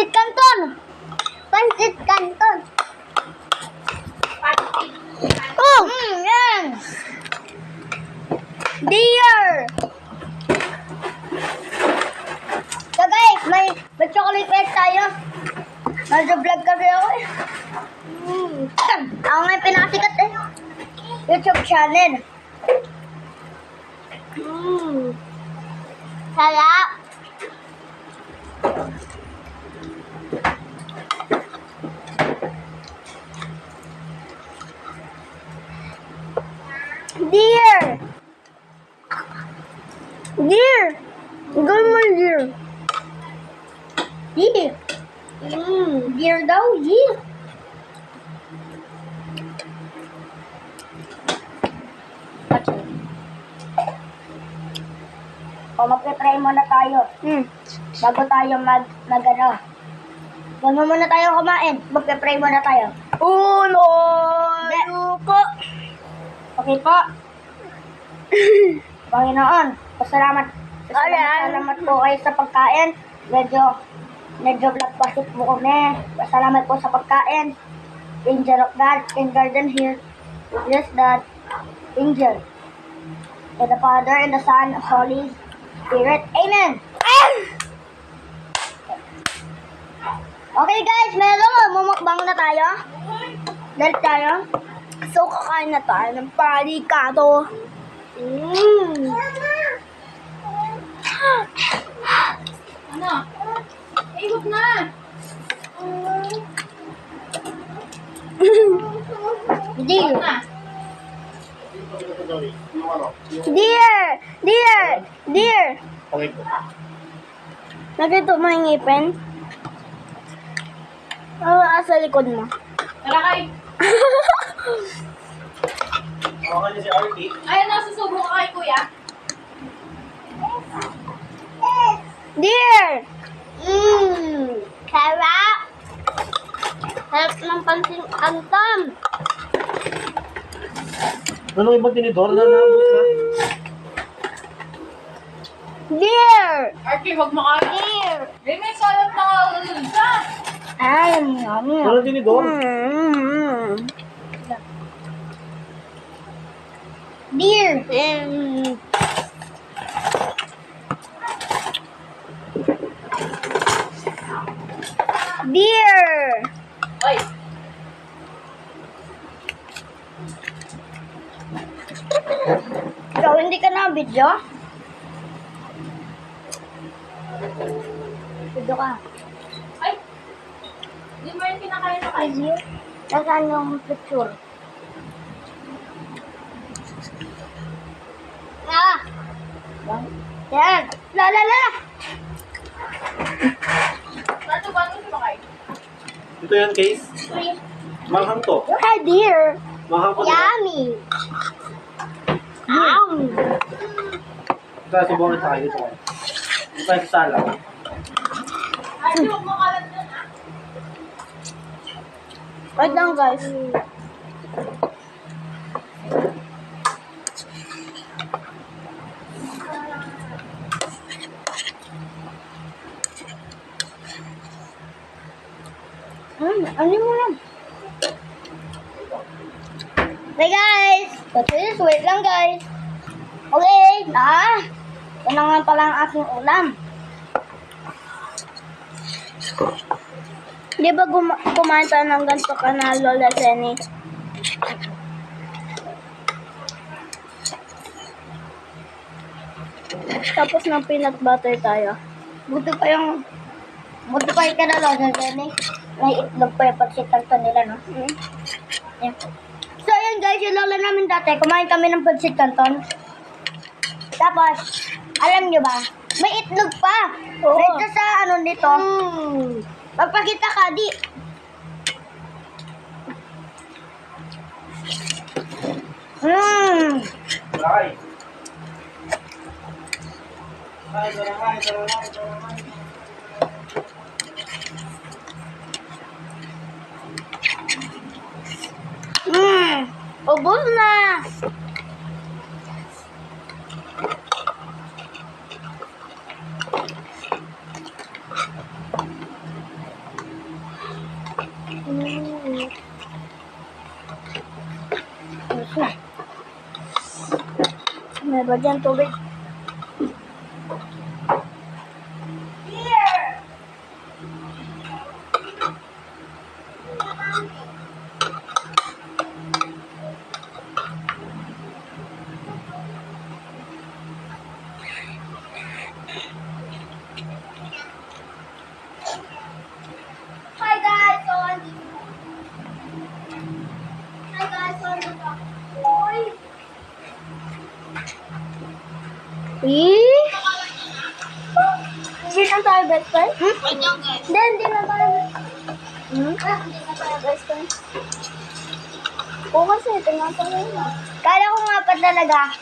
Pansit Canton. Pansit Canton. Oh! Yan. Dear. So guys, may chocolate cake tayo. Nag-vlog kasi ako eh. Ako nga yung pinakasikat eh. YouTube channel. Sarap. Dear. Dear. Gawin mo dear. Dear. Dear daw, dear. O, magpe-pray muna tayo. Bago tayo mag-ano. Bago muna tayo kumain. Magpe-pray muna tayo. Uno, yuko. Okay po. Panginoon, salamat po kayo sa pagkain. Medyo black pasip po kami. Salamat po sa pagkain. Angel of God, in garden here. Bless that angel. To the Father, and the Son, Holy Spirit. Amen. Okay guys, mumukbang na tayo. Dahil tayo. So, kakain na tayo ng palikado. Ano? Ikot na! Dear. Na. Dear. Nagito mo yung ngipin? Sa likod mo. Tara kay. Si Artie. Ayun na, susubo ka kay kuya. Dear. Sarap. Sarap ng pansin Canton. Anong ibang tinidor na naabot na? Dear. Archie, huwag mo kayo. Dear. Di may salat na ka. Ay, yummy. Anong tinidor? Dear. Dear. Oy, Ikaw, hindi ka na video? Video ka. ay. Di mo yung kinakain na kayo. Video? Nasaan yung picture? Ah! Yan! La! Paano ba ito ba kayo? Ito yan, Case. Manghang to. Hi, dear! Manghang ko. Yummy! Kaya subukan tayo ito. Ito tayo sa sala. Archie, huwag mo kalat na na. Wait lang, guys. Ano mo lang? Hey guys! Please wait lang guys. Okay, ito na nga pala ang aking ulam. Di ba kumain tayo ng ganito ka na Lola Jenny? Tapos ng peanut butter tayo. Buti pa yung ka na Lola Jenny. May itlog pa yung pagsikanto nila, no? Yeah. So, ayan guys, yung lola namin dati, kumain kami ng pansit canton. Tapos, alam nyo ba, may itlog pa. Oo. Dito sa ano nito. Magpakita ka, di. Ay. Ubus na. May ba dyan tubig? Hi guys, so Hi guys, so Uy! Hindi na tayo best friend? Hindi na tayo Hindi na tayo best friend. Oo kasi, tinatanong na. Kala ko nga pa talaga.